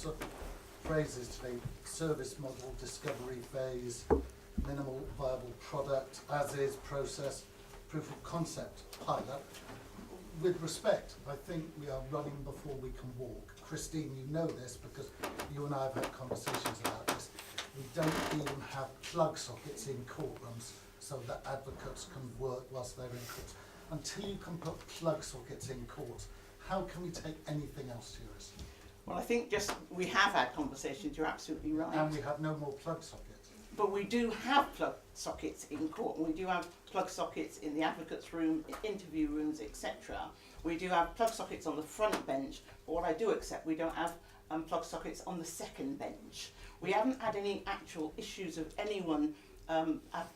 of phrases today: service model, discovery phase, minimal viable product, as is, process, proof of concept, pilot. With respect, I think we are running before we can walk. Christine, you know this because you and I have had conversations about this. We don't even have plug sockets in courtrooms so that advocates can work whilst they're in court. Until you can put plug sockets in court, how can we take anything else seriously? Well, I think just we have had conversations, you're absolutely right. And we have no more plug sockets. But we do have plug sockets in court, and we do have plug sockets in the advocate's room, interview rooms, etc. We do have plug sockets on the front bench, but what I do accept, we don't have plug sockets on the second bench. We haven't had any actual issues of anyone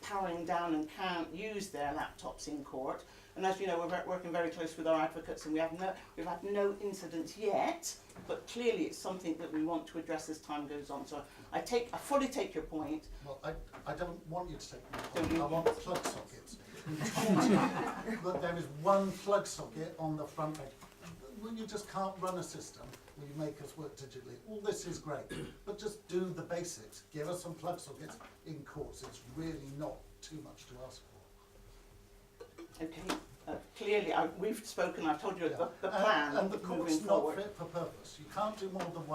powering down and can't use their laptops in court. And as you know, we're working very close with our advocates, and we've had no incidents yet, but clearly it's something that we want to address as time goes on. So I fully take your point. Well, I don't want you to take my Don't point. you? I want plug sockets. But there is one plug socket on the front end. Well, you just can't run a system where you make us work digitally. All this is great, but just do the basics. Give us some plug sockets in courts. It's really not too much to ask for. Okay. Clearly, we've spoken. I've told you Yeah. the plan and the moving court's not forward. fit for purpose. You can't do more than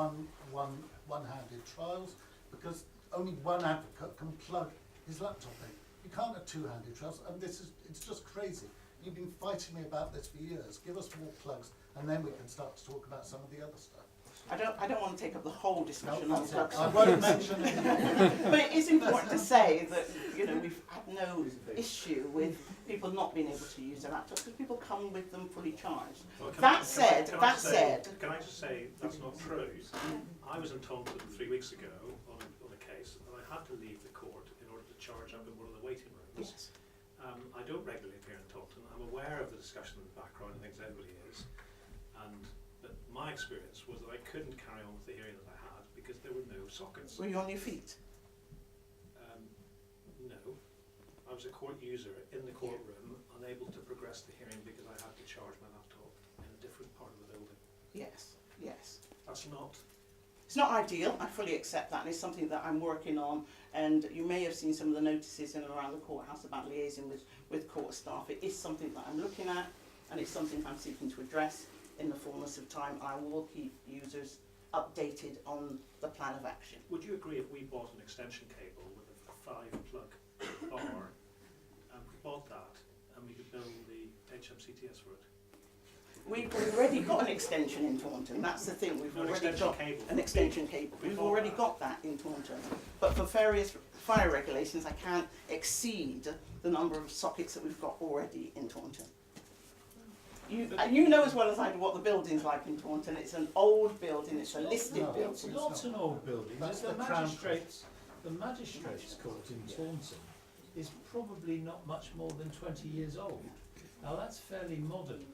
one-handed trials because only one advocate can plug his laptop in. You can't have two-handed trials, and it's just crazy. You've been fighting me about this for years. Give us more plugs, and then we can start to talk about some of the other stuff. I don't want to take up the whole discussion No, on that's plug it. I sockets. won't mention it. But it is important to say that we've had no issue with people not being able to use their laptops because people come with them fully charged. Well, Can I just say that's not true? I was in Taunton 3 weeks ago on a case, and I had to leave the court in order to charge up in one of the waiting rooms. Yes. I don't regularly appear in Taunton. I'm aware of the discussion in the background and things everybody is, but my experience was that I couldn't carry on with the hearing that I had because there were no sockets. Were you on your feet? No. I was a court user in the courtroom, unable to progress the hearing because I had to charge my laptop in a different part of the building. Yes, yes. That's not... It's not ideal, I fully accept that, and it's something that I'm working on, and you may have seen some of the notices in and around the courthouse about liaising with court staff. It is something that I'm looking at, and it's something I'm seeking to address in the fullness of time. I will keep users updated on the plan of action. Would you agree if we bought an extension cable with a 5-plug bar, and we bought that, and we could bill the HMCTS for it? We've already got an extension in Taunton, that's the thing, we've already got an extension cable. We've already got that in Taunton. But for various fire regulations, I can't exceed the number of sockets that we've got already in Taunton. You know as well as I do what the building's like in Taunton. It's an old building, it's a listed building. It's not an old building. That's The the Crown magistrates court in Taunton is probably not much more than 20 years old. Now that's fairly modern.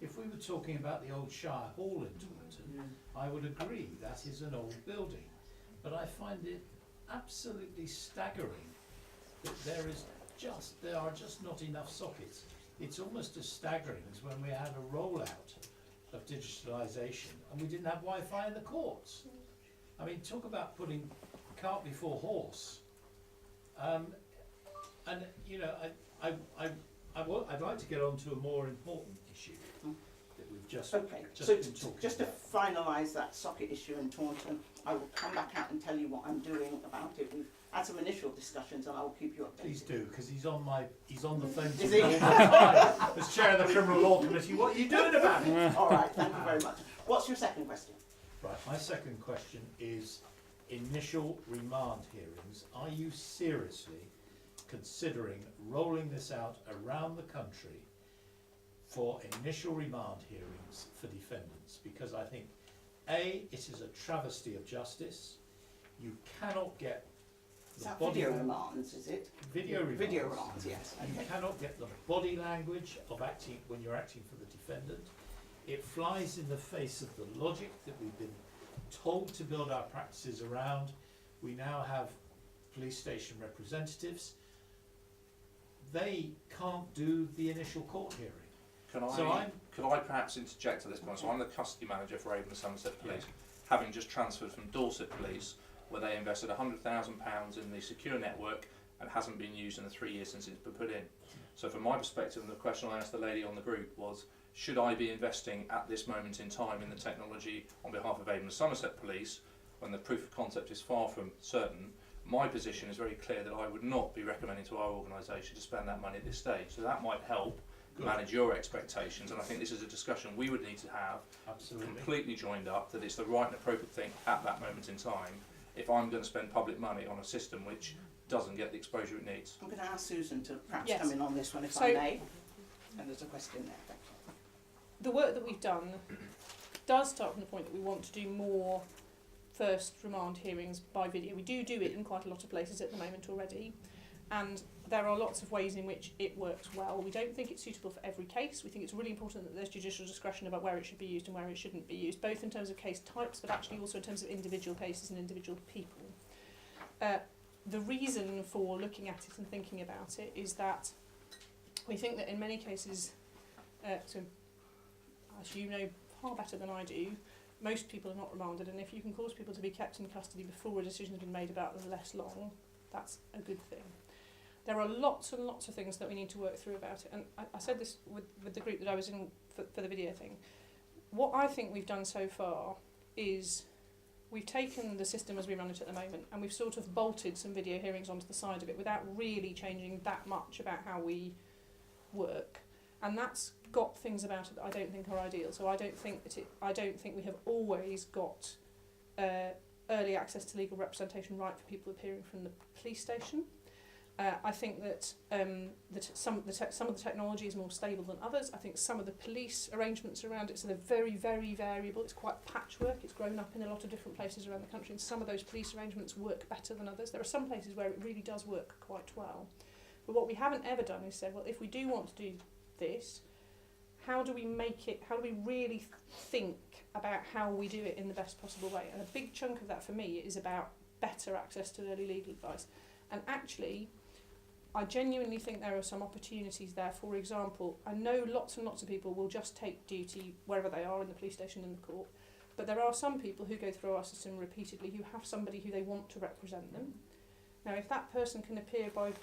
If we were talking about the old Shire Hall in Taunton, I would agree that is an old building. But I find it absolutely staggering that there are just not enough sockets. It's almost as staggering as when we had a rollout of digitalisation and we didn't have Wi-Fi in the courts. I mean, talk about putting cart before horse. And I'd like to get on to a more important issue that we've just Okay, been talking just to about. finalise that socket issue in Taunton, I will come back out and tell you what I'm doing about it. We've had some initial discussions and I will keep you updated. Please do, because he's on the phone to Is me he? all the time. As chair of the criminal law committee, what are you doing about it? All right, thank you very much. What's your second question? Right, my second question is initial remand hearings. Are you seriously considering rolling this out around the country for initial remand hearings for defendants? Because I think, A, it is a travesty of justice. You cannot get Is the that body video remands, is it? video remands. Video remands, yes. You Okay. cannot get the body language of acting when you're acting for the defendant. It flies in the face of the logic that we've been told to build our practices around. We now have police station representatives. They can't do the initial court hearing. Could I perhaps interject at this point? So I'm the custody manager for Avon and Somerset Police. having just transferred from Dorset Police, where they invested £100,000 in the secure network and hasn't been used in the 3 years since it's been put in. So from my perspective, and the question I asked the lady on the group was, should I be investing at this moment in time in the technology on behalf of Avon and Somerset Police when the proof of concept is far from certain? My position is very clear that I would not be recommending to our organisation to spend that money at this stage. So that might help manage your expectations, and I think this is a discussion we would need to have completely joined up, that it's the right and appropriate thing at that moment in time if I'm going to spend public money on a system which doesn't get the exposure it needs. I'm going to ask Susan to perhaps Yes. come in on this one if So- I may. And there's a question there. Thank you. The work that we've done does start from the point that we want to do more first remand hearings by video. We do it in quite a lot of places at the moment already, and there are lots of ways in which it works well. We don't think it's suitable for every case. We think it's really important that there's judicial discretion about where it should be used and where it shouldn't be used, both in terms of case types, but actually also in terms of individual cases and individual people. The reason for looking at it and thinking about it is that we think that in many cases, so as you know far better than I do, most people are not remanded, and if you can cause people to be kept in custody before a decision has been made about them less long, that's a good thing. There are lots and lots of things that we need to work through about it, and I said this with the group that I was in for the video thing. What I think we've done so far is we've taken the system as we run it at the moment, and we've sort of bolted some video hearings onto the side of it without really changing that much about how we work, and that's got things about it that I don't think are ideal. So I don't think we have always got early access to legal representation right for people appearing from the police station. I think that some of the technology is more stable than others. I think some of the police arrangements around it, so they're very, very variable. It's quite patchwork. It's grown up in a lot of different places around the country, and some of those police arrangements work better than others. There are some places where it really does work quite well. But what we haven't ever done is said, well, if we do want to do this, how do we really think about how we do it in the best possible way? And a big chunk of that for me is about better access to early legal advice. And actually, I genuinely think there are some opportunities there. For example, I know lots and lots of people will just take duty wherever they are, in the police station, in the court, but there are some people who go through our system repeatedly who have somebody who they want to represent them. Now, if that person can appear by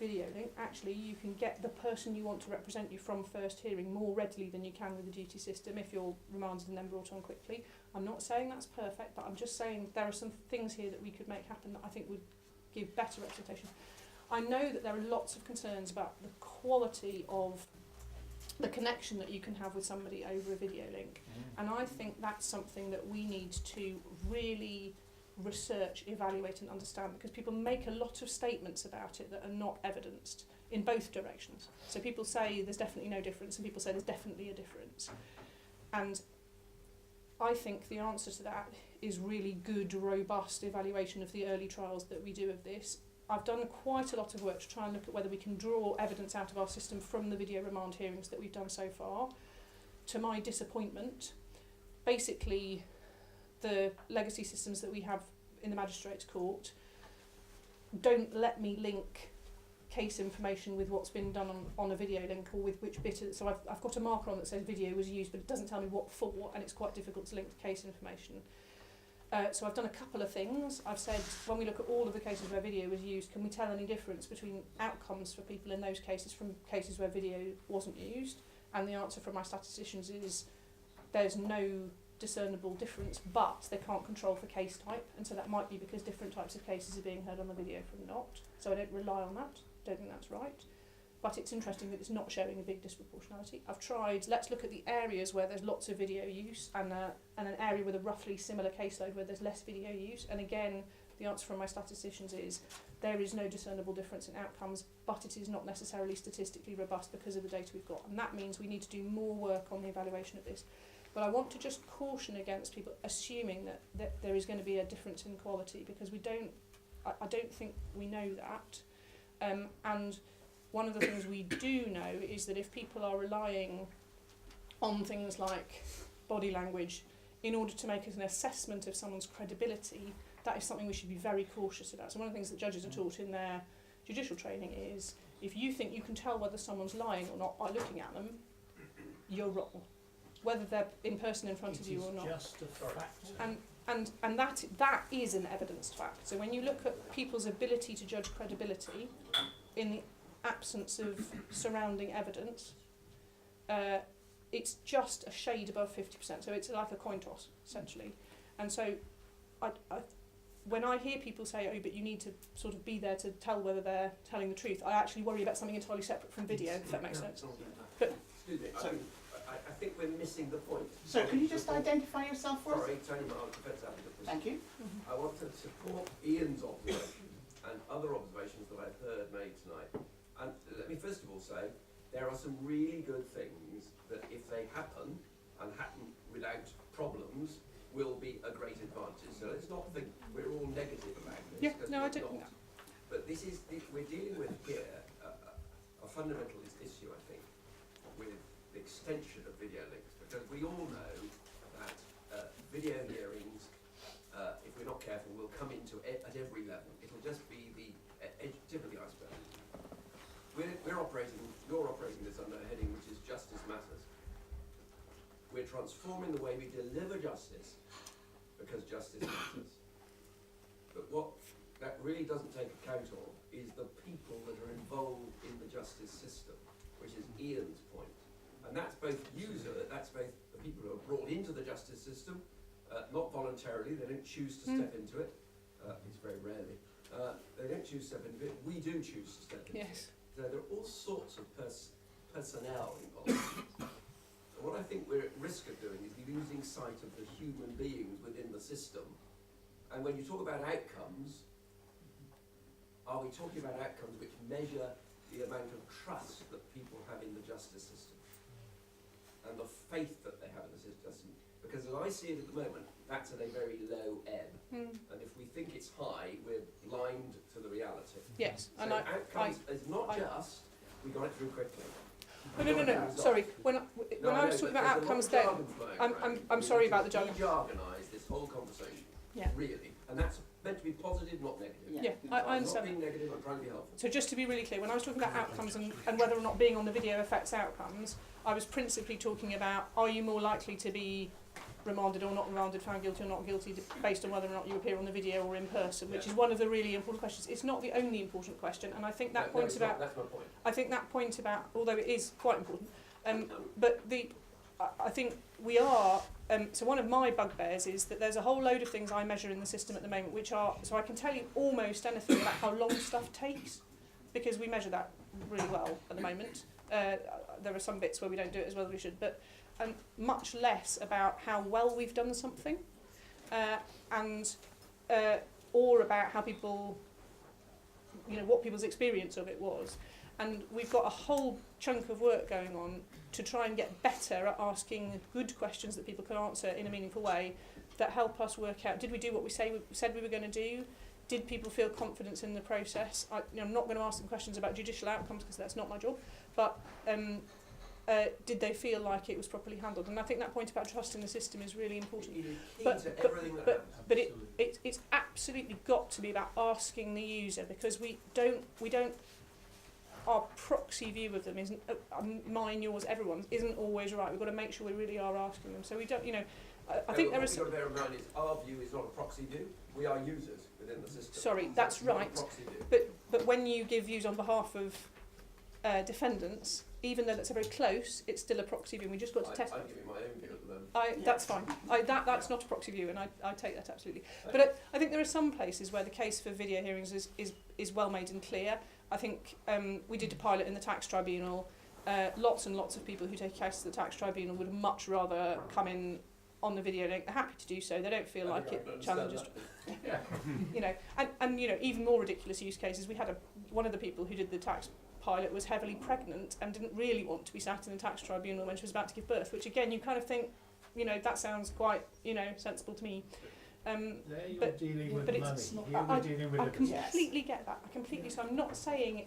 video link, actually you can get the person you want to represent you from first hearing more readily than you can with the duty system if you're remanded and then brought on quickly. I'm not saying that's perfect, but I'm just saying there are some things here that we could make happen that I think would give better representation. I know that there are lots of concerns about the quality of the connection that you can have with somebody over a video link, and I think that's something that we need to really research, evaluate and understand, because people make a lot of statements about it that are not evidenced in both directions. So people say there's definitely no difference, and people say there's definitely a difference. And I think the answer to that is really good, robust evaluation of the early trials that we do of this. I've done quite a lot of work to try and look at whether we can draw evidence out of our system from the video remand hearings that we've done so far. To my disappointment, basically the legacy systems that we have in the magistrates court don't let me link case information with what's been done on a video link, or with which bit. So I've got a marker on that says video was used, but it doesn't tell me what for, and it's quite difficult to link to case information. So I've done a couple of things. I've said, when we look at all of the cases where video was used, can we tell any difference between outcomes for people in those cases from cases where video wasn't used? And the answer from my statisticians is there's no discernible difference, but they can't control for case type, and so that might be because different types of cases are being heard on the video from not. So I don't rely on that. Don't think that's right. But it's interesting that it's not showing a big disproportionality. I've tried, let's look at the areas where there's lots of video use and an area with a roughly similar caseload where there's less video use. And again, the answer from my statisticians is there is no discernible difference in outcomes, but it is not necessarily statistically robust because of the data we've got. And that means we need to do more work on the evaluation of this. But I want to just caution against people assuming that there is going to be a difference in quality, because I don't think we know that. And one of the things we do know is that if people are relying on things like body language in order to make an assessment of someone's credibility, that is something we should be very cautious about. So one of the things that judges are taught in their judicial training is, if you think you can tell whether someone's lying or not by looking at them, you're wrong, whether they're in person in front of you or not. It is just a fact. And and that is an evidenced fact. So when you look at people's ability to judge credibility in the absence of surrounding evidence, it's just a shade above 50%. So it's like a coin toss, essentially. And so when I hear people say, oh, but you need to sort of be there to tell whether they're telling the truth, I actually worry about something entirely separate from video, if that makes sense. But, excuse me, I think we're missing the point. So can you just identify yourself for us? Sorry, Tony Mark, Defence Advocate. Thank you. I want to support Ian's observation and other observations that I've heard made tonight. And let me first of all say, there are some really good things that if they happen, and happen without problems, will be a great advantage. So let's not think we're all negative about this. yeah, no, I don't think that. But this is, we're dealing with here a fundamental issue, I think, with the extension of video links, because we all know that video hearings, if we're not careful, will come into at every level. It'll just be the tip of the iceberg. You're operating this under a heading which is Justice Matters. We're transforming the way we deliver justice because justice matters. But what that really doesn't take account of is the people that are involved in the justice system, which is Ian's point. And that's both that's both the people who are brought into the justice system, not voluntarily, they don't choose to step into it. It's very rarely. They don't choose to step into it, we do choose to step into it. Yes. So there are all sorts of personnel involved. And what I think we're at risk of doing is losing sight of the human beings within the system. And when you talk about outcomes, are we talking about outcomes which measure the amount of trust that people have in the justice system and the faith that they have in the system? Because as I see it at the moment, that's at a very low ebb. And if we think it's high, we're blind to the reality. Yes, So and outcomes is not just we got it through quickly. No. Sorry. When I was talking about outcomes, then I'm sorry about the jargon. We jargonise this whole conversation. Yeah. Really, and that's meant to be positive, not negative. Yeah, I understand. I'm not being negative. I'm trying to be helpful. So just to be really clear, when I was talking about outcomes and whether or not being on the video affects outcomes, I was principally talking about, are you more likely to be remanded or not remanded, found guilty or not guilty, based on whether or not you appear on the video or in person, which is one of the really important questions. It's not the only important question, and I think that point about... That's my point. I think that point about, although it is quite important, but I think we are... so one of my bugbears is that there's a whole load of things I measure in the system at the moment, which are... So I can tell you almost anything about how long stuff takes, because we measure that really well at the moment. There are some bits where we don't do it as well as we should, but much less about how well we've done something, or about how people, what people's experience of it was. And we've got a whole chunk of work going on to try and get better at asking good questions that people can answer in a meaningful way, that help us work out, did we do what we said we were going to do? Did people feel confidence in the process? I'm not going to ask them questions about judicial outcomes because that's not my job, but did they feel like it was properly handled? And I think that point about trust in the system is really important. But it's absolutely got to be about asking the user, because we don't our proxy view of them isn't mine, yours, everyone's isn't always right. We've got to make sure we really are asking them. So we don't, I think there is. What we've got to bear in mind is our view is not a proxy view. We are users within the system. Sorry, that's right. But when you give views on behalf of defendants, even though that's very close, it's still a proxy view. We just got to test. I'm giving my own view at the moment. That's fine. That's not a proxy view, and I take that absolutely. But I think there are some places where the case for video hearings is well made and clear. I think we did a pilot in the tax tribunal. Lots and lots of people who take a case to the tax tribunal would much rather come in on the video link. They're happy to do so. They don't feel like it challenges. And even more ridiculous use cases. We had one of the people who did the tax pilot was heavily pregnant and didn't really want to be sat in the tax tribunal when she was about to give birth, which again you kind of think, that sounds quite, sensible to me. There you're dealing with money. I I completely get that. So I'm not saying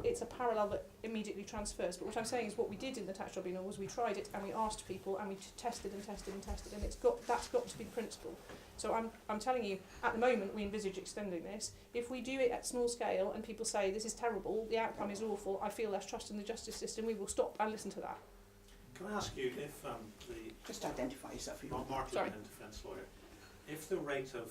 it's a parallel that immediately transfers, but what I'm saying is what we did in the tax tribunal was we tried it and we asked people and we tested, and that's got to be the principle. So I'm telling you, at the moment we envisage extending this. If we do it at small scale and people say this is terrible, the outcome is awful, I feel less trust in the justice system, we will stop and listen to that. Can I ask you if just identify yourself? Mark Lehman, defence lawyer, if the rate of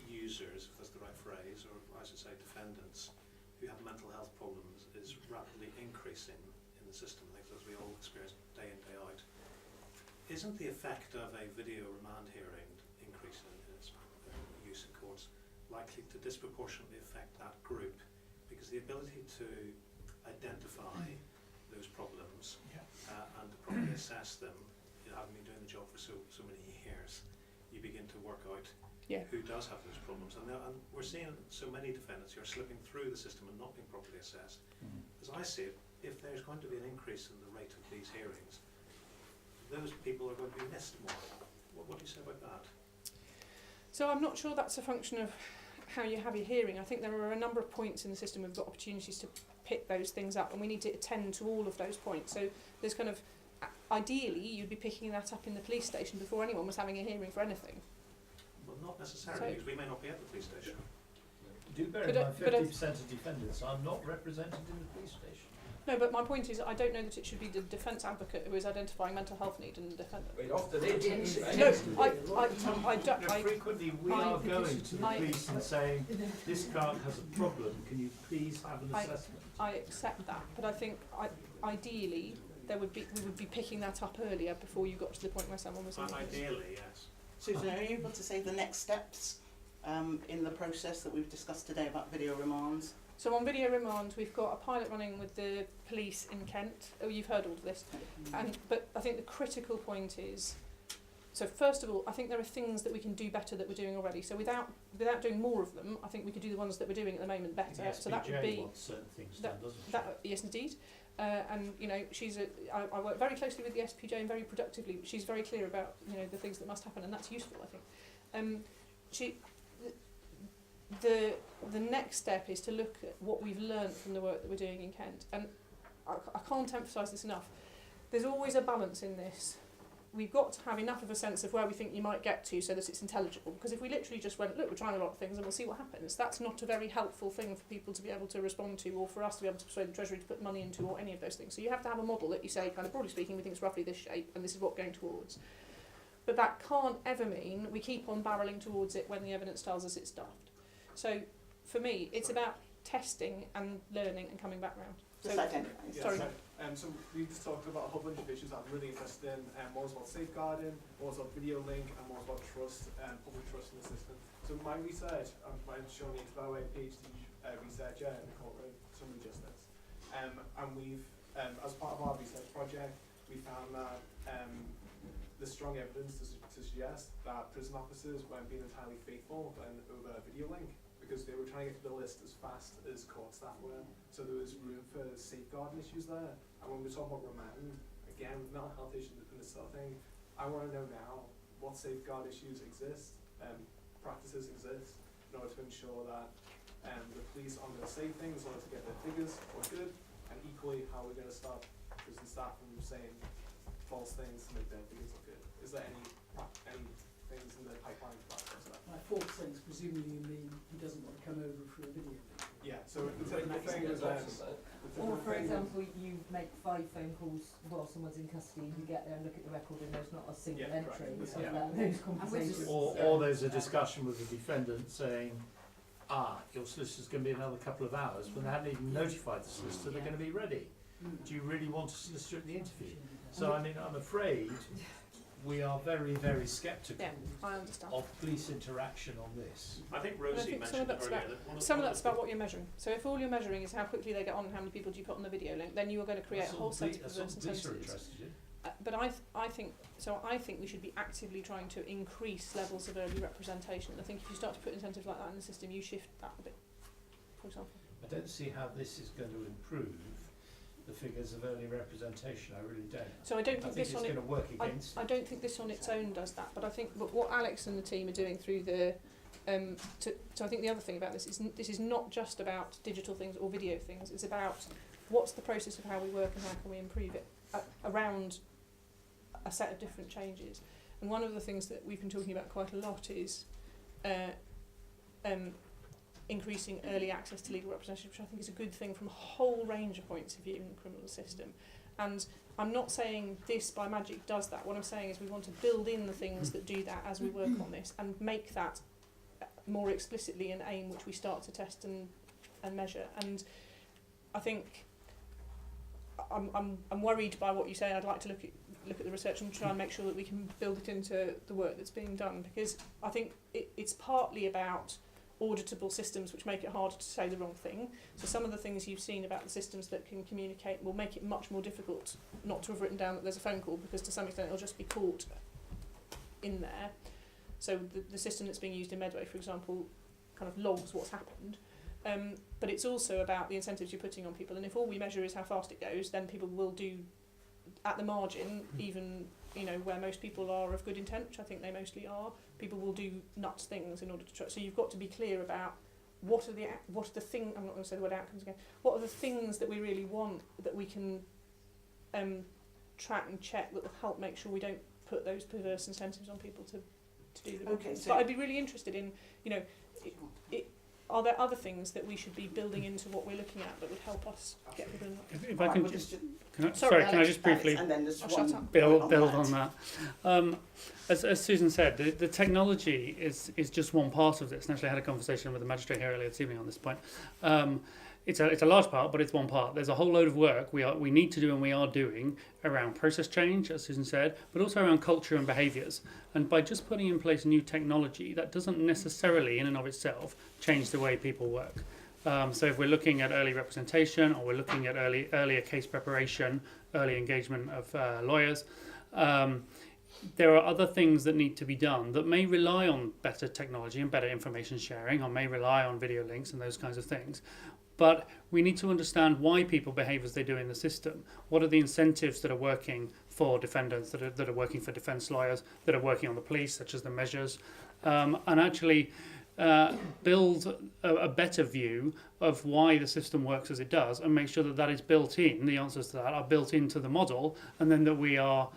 users, if that's the right phrase, or I should say defendants, who have mental health problems is rapidly increasing in the system, I think as we all experience day in, day out, isn't the effect of a video remand hearing increase in its use in courts likely to disproportionately affect that group? Because the ability to identify those problems and to properly assess them, you know, having been doing the job for so many years, you begin to work out who does have those problems. And we're seeing so many defendants who are slipping through the system and not being properly assessed. As I see it, if there's going to be an increase in the rate of these hearings, those people are going to be missed more. What do you say about that? So I'm not sure that's a function of how you have your hearing. I think there are a number of points in the system we've got opportunities to pick those things up, and we need to attend to all of those points. So there's kind of, ideally, you'd be picking that up in the police station before anyone was having a hearing for anything. Well, not necessarily, because we may not be at the police station. Do bear in mind 50% of defendants are not represented in the police station. No, but my point is, I don't know that it should be the defence advocate who is identifying mental health need in the defendant. It often is. No, I don't. Frequently we are going to the police and saying, this client has a problem, can you please have an assessment? I accept that, but I think ideally we would be picking that up earlier before you got to the point where someone was in the police. Ideally, yes. Susan, are you able to say the next steps in the process that we've discussed today about video remands? So on video remand, we've got a pilot running with the police in Kent. Oh, you've heard all of this. But I think the critical point is, so first of all, I think there are things that we can do better that we're doing already. So without doing more of them, I think we could do the ones that we're doing at the moment better. The So that would be wants certain things done, doesn't she? Yes, indeed. And you know, I work very closely with the SPJ and very productively. She's very clear about, you know, the things that must happen, and that's useful, I think. The next step is to look at what we've learned from the work that we're doing in Kent, and I can't emphasise this enough. There's always a balance in this. We've got to have enough of a sense of where we think you might get to so that it's intelligible, because if we literally just went, look, we're trying a lot of things and we'll see what happens, that's not a very helpful thing for people to be able to respond to, or for us to be able to persuade the Treasury to put money into, or any of those things. So you have to have a model that you say, kind of broadly speaking, we think it's roughly this shape and this is what we're going towards. But that can't ever mean we keep on barrelling towards it when the evidence tells us it's daft. So for me, it's about testing and learning and coming back round. Just identify. Yeah, Sorry. So we just talked about a whole bunch of issues that I'm really interested in. One was about safeguarding, one was about video link, and one was about trust, public trust in the system. So my research, I'm showing you, by the way, PhD researcher in the courtroom, summary justice. And we've, as part of our research project, we found that there's strong evidence to suggest that prison officers weren't being entirely faithful when over video link, because they were trying to get to the list as fast as court staff were. So there was room for safeguarding issues there. And when we're talking about remand, again, mental health issues and this sort of thing, I want to know now what safeguard issues exist, practices exist, in order to ensure that the police aren't going to say things in order to get their figures or good, and equally how we're going to stop prison staff from saying false things to make their figures look good. Is there any things in the pipeline for that sort of stuff? By false things, presumably you mean he doesn't want to come over for a video link. Yeah, so the typical thing was Or for example, you make 5 phone calls while someone's in custody, you get there and look at the record and there's not a single entry of those conversations. Or there's a discussion with the defendant saying, your solicitor's going to be another couple of hours, when they haven't even notified the solicitor they're going to be ready. Do you really want a solicitor at the interview? So I mean, I'm afraid we are very, very sceptical I understand. of police interaction on this. I think But I Rosie think mentioned earlier that some of that's about what you're measuring. So if all you're measuring is how quickly they get on and how many people do you put on the video link, then you are going to create a whole set of perverse incentives. But I think we should be actively trying to increase levels of early representation. I think if you start to put incentives like that in the system, you shift that a bit, for example. I don't see how this is going to improve the figures of early representation. I really don't. So I don't think this it's on going it. to work against I don't think this on its own does that. But I think what Alex and the team are doing through the so I think the other thing about this is not just about digital things or video things. It's about what's the process of how we work and how can we improve it around a set of different changes. And one of the things that we've been talking about quite a lot is increasing early access to legal representation, which I think is a good thing from a whole range of points of view in the criminal system. And I'm not saying this by magic does that. What I'm saying is we want to build in the things that do that as we work on this and make that more explicitly an aim which we start to test and measure. And I think I'm worried by what you say. I'd like to look at the research and try and make sure that we can build it into the work that's being done, because I think it's partly about auditable systems which make it harder to say the wrong thing. So some of the things you've seen about the systems that can communicate will make it much more difficult not to have written down that there's a phone call, because to some extent it'll just be caught in there. So the system that's being used in Medway, for example, kind of logs what's happened. But it's also about the incentives you're putting on people, and if all we measure is how fast it goes, then people will do at the margin, even where most people are of good intent, which I think they mostly are, people will do nuts things in order to try. So you've got to be clear about what are the thing. I'm not going to say the word outcomes again. What are the things that we really want that we can track and check that will help make sure we don't put those perverse incentives on people to do the Okay, so but I'd be really interested in are there other things that we should be building into what we're looking at that would help us get people in? If I can just, can I just briefly and then there's shut up. build on that? As Susan said, the technology is just one part of this. And actually, I had a conversation with the magistrate here earlier this evening on this point. It's a large part, but it's one part. There's a whole load of work we need to do and we are doing around process change, as Susan said, but also around culture and behaviours. And by just putting in place new technology, that doesn't necessarily, in and of itself, change the way people work. So if we're looking at early representation, or we're looking at earlier case preparation, early engagement of lawyers, there are other things that need to be done that may rely on better technology and better information sharing, or may rely on video links and those kinds of things. But we need to understand why people behave as they do in the system. What are the incentives that are working for defendants, that are working for defence lawyers, that are working on the police, such as the measures, and actually build a better view of why the system works as it does, and make sure that that is built in, the answers to that are built into the model, and then that we are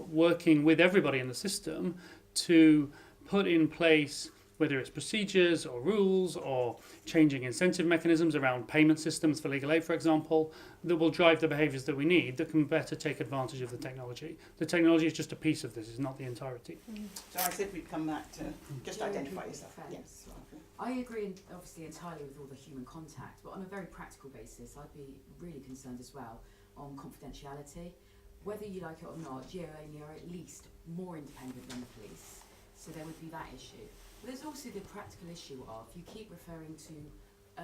working with everybody in the system to put in place, whether it's procedures or rules or changing incentive mechanisms around payment systems for legal aid, for example, that will drive the behaviours that we need, that can better take advantage of the technology. The technology is just a piece of this, it's not the entirety. So I said we'd come back to just identify yourself. Yes. I agree obviously entirely with all the human contact, but on a very practical basis, I'd be really concerned as well on confidentiality. Whether you like it or not, GeoAmey are at least more independent than the police, so there would be that issue. But there's also the practical issue of, you keep referring to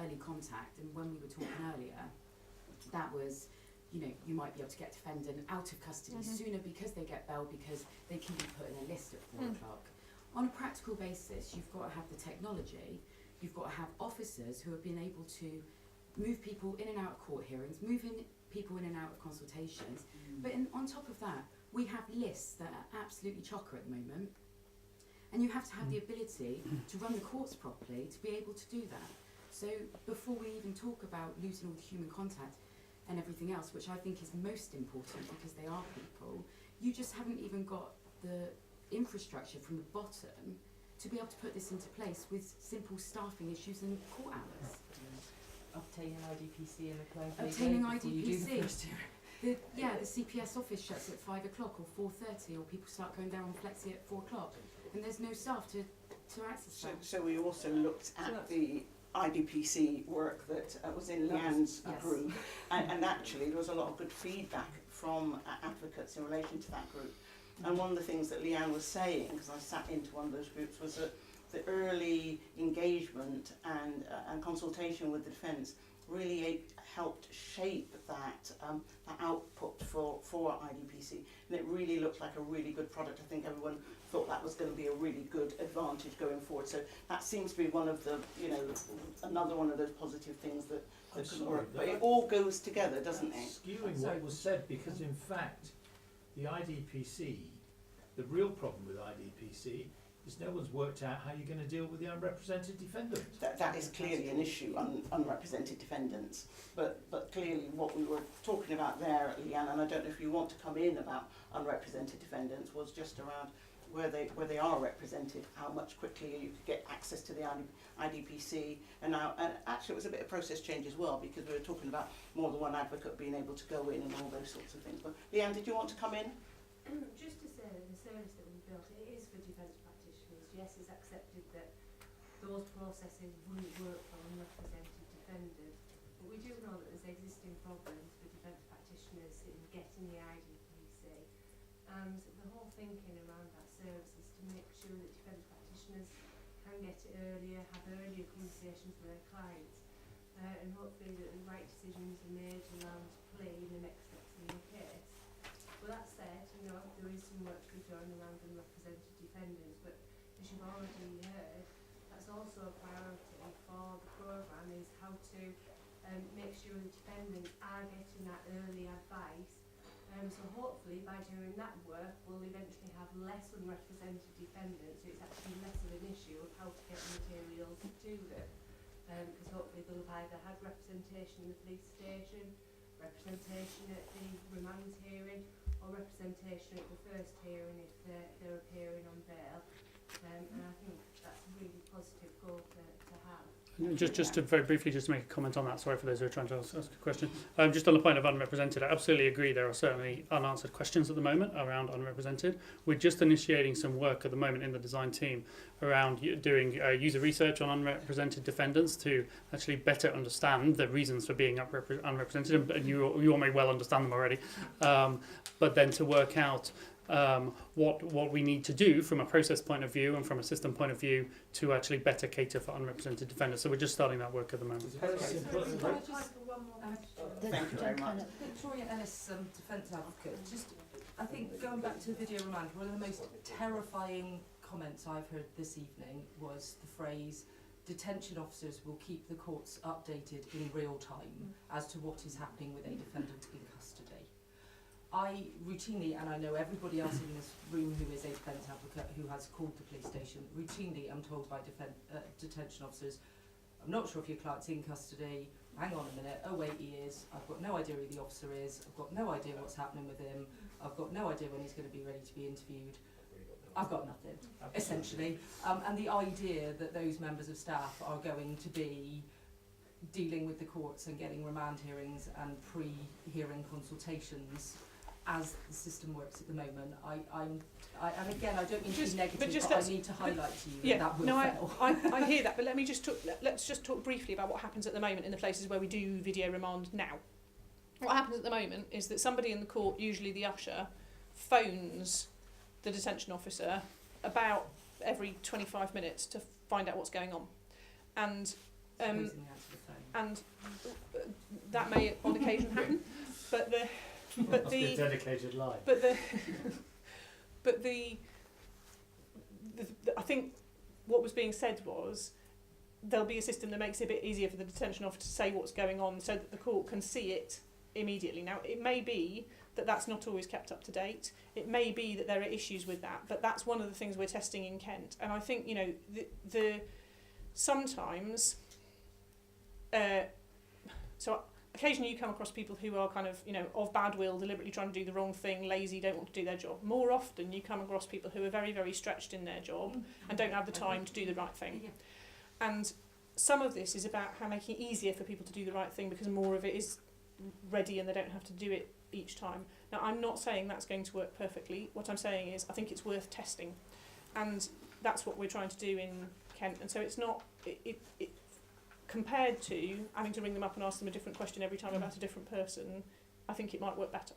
early contact, and when we were talking earlier, that was, you might be able to get defendant out of custody sooner because they get bail, because they can be put in a list at 4 o'clock. On a practical basis, you've got to have the technology, you've got to have officers who have been able to move people in and out of court hearings, people in and out of consultations, but on top of that, we have lists that are absolutely chocker at the moment. And you have to have the ability to run the courts properly to be able to do that. So before we even talk about losing all the human contact and everything else, which I think is most important because they are people, you just haven't even got the infrastructure from the bottom to be able to put this into place with simple staffing issues and court hours. Obtaining IDPC in the close. Obtaining IDPC. The CPS office shuts at 5 o'clock or 4:30, or people start going down on flexi at 4 o'clock. And there's no staff to access that. So we also looked at the IDPC work that was in Leanne's group, and actually there was a lot of good feedback from advocates in relation to that group. And one of the things that Leanne was saying, because I sat into one of those groups, was that the early engagement and consultation with the defence really helped shape that output for IDPC, and it really looked like a really good product. I think everyone thought that was going to be a really good advantage going forward. So that seems to be one of the, another one of those positive things that can work. But it all goes together, doesn't it? Skewing what was said, because in fact, the IDPC, the real problem with IDPC is no one's worked out how you're going to deal with the unrepresented defendant. That is clearly an issue, unrepresented defendants. But clearly what we were talking about there, Leanne, and I don't know if you want to come in about unrepresented defendants, was just around where they are represented, how much quickly you could get access to the IDPC, and actually it was a bit of process change as well, because we were talking about more than one advocate being able to go in and all those sorts of things. But Leanne, did you want to come in? Just to say that the service that we built, it is for defence practitioners. Yes, it's accepted that those processes wouldn't work for unrepresented defenders, but we do know that there's existing problems for defence practitioners in getting the IDPC, and the whole thinking around that service is to make sure that defence practitioners can get it earlier, have earlier conversations with their clients, and hopefully that the right decisions are made around play in the next steps in the case. But that said, you know, there is some work to be done around unrepresented defendants, but as you've already heard, that's also a priority for the programme, is how to make sure the defendants are getting that early advice. So hopefully by doing that work, we'll eventually have less unrepresented defendants, so it's actually less of an issue of how to get materials to them. Because hopefully they'll have either had representation in the police station, representation at the remand hearing, or representation at the first hearing if they're appearing on bail. And I think that's a really positive goal to have. Just to very briefly just to make a comment on that, sorry for those who are trying to ask a question. Just on the point of unrepresented, I absolutely agree there are certainly unanswered questions at the moment around unrepresented. We're just initiating some work at the moment in the design team around doing user research on unrepresented defendants to actually better understand the reasons for being unrepresented, and you all may well understand them already, but then to work out what we need to do from a process point of view and from a system point of view to actually better cater for unrepresented defenders. So we're just starting that work at the moment. Thank you very much. Victoria Ellis, defence advocate. Just, I think going back to the video remand, one of the most terrifying comments I've heard this evening was the phrase, detention officers will keep the courts updated in real time as to what is happening with a defendant in custody. I routinely, and I know everybody else in this room who is a defence advocate who has called the police station, routinely I'm told by detention officers, I'm not sure if your client's in custody, hang on a minute, oh wait he is, I've got no idea who the officer is, I've got no idea what's happening with him, I've got no idea when he's going to be ready to be interviewed, I've got nothing, essentially. And the idea that those members of staff are going to be dealing with the courts and getting remand hearings and pre-hearing consultations as the system works at the moment, and again, I don't mean to be negative, but I need to highlight to you that will fail. I hear that, but let's just talk briefly about what happens at the moment in the places where we do video remand now. What happens at the moment is that somebody in the court, usually the usher, phones the detention officer about every 25 minutes to find out what's going on. And that may on occasion happen, but the dedicated line. But I think what was being said was there'll be a system that makes it a bit easier for the detention officer to say what's going on so that the court can see it immediately. Now, it may be that that's not always kept up to date. It may be that there are issues with that, but that's one of the things we're testing in Kent. And I think, you know, the sometimes, so occasionally you come across people who are kind of, you know, of bad will, deliberately trying to do the wrong thing, lazy, don't want to do their job. More often you come across people who are very, very stretched in their job and don't have the time to do the right thing. And some of this is about how making it easier for people to do the right thing because more of it is ready and they don't have to do it each time. Now, I'm not saying that's going to work perfectly. What I'm saying is I think it's worth testing. And that's what we're trying to do in Kent. And so it's not, compared to having to ring them up and ask them a different question every time about a different person, I think it might work better.